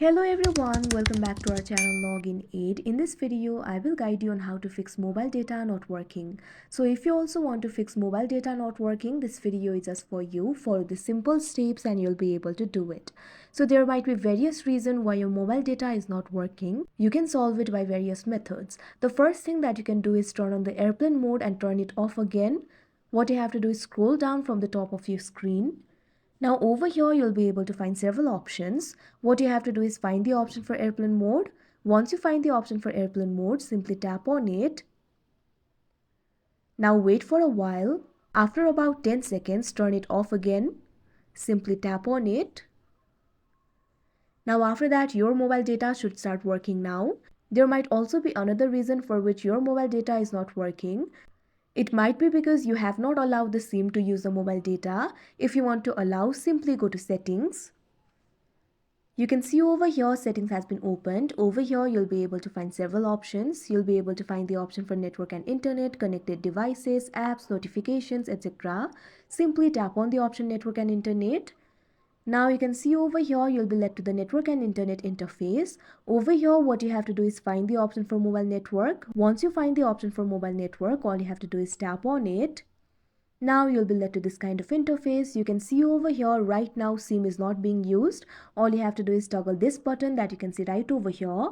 Hello everyone, welcome back to our channel Login Aid. In this video, I will guide you on how to fix mobile data not working. So if you also want to fix mobile data not working, this video is just for you. Follow the simple steps and you'll be able to do it. So there might be various reasons why your mobile data is not working. You can solve it by various methods. The first thing that you can do is turn on the airplane mode and turn it off again. What you have to do is scroll down from the top of your screen. Now over here you'll be able to find several options. What you have to do is find the option for airplane mode. Once you find the option for airplane mode, simply tap on it. Now wait for a while. After about 10 seconds, turn it off again. Simply tap on it. Now after that, your mobile data should start working now. There might also be another reason for which your mobile data is not working. It might be because you have not allowed the SIM to use the mobile data. If you want to allow, simply go to settings. You can see over here settings has been opened. Over here you'll be able to find several options. You'll be able to find the option for network and internet, connected devices, apps, notifications, etc. Simply tap on the option network and internet. Now you can see over here you'll be led to the network and internet interface. Over here what you have to do is find the option for mobile network. Once you find the option for mobile network, all you have to do is tap on it. Now you'll be led to this kind of interface. You can see over here right now SIM is not being used. All you have to do is toggle this button that you can see right over here.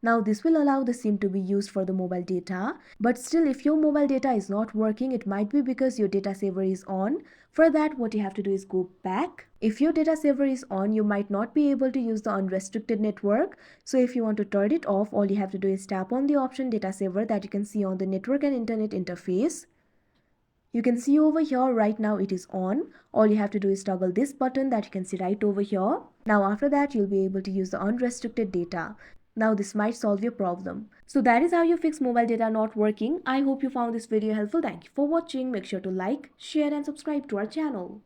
Now this will allow the SIM to be used for the mobile data, but still if your mobile data is not working, it might be because your data saver is on. For that, what you have to do is go back. If your data saver is on, you might not be able to use the unrestricted network. So if you want to turn it off, all you have to do is tap on the option data saver that you can see on the network and internet interface. You can see over here right now it is on. All you have to do is toggle this button that you can see right over here. Now after that you'll be able to use the unrestricted data. Now this might solve your problem. So that is how you fix mobile data not working. I hope you found this video helpful. Thank you for watching. Make sure to like, share and subscribe to our channel.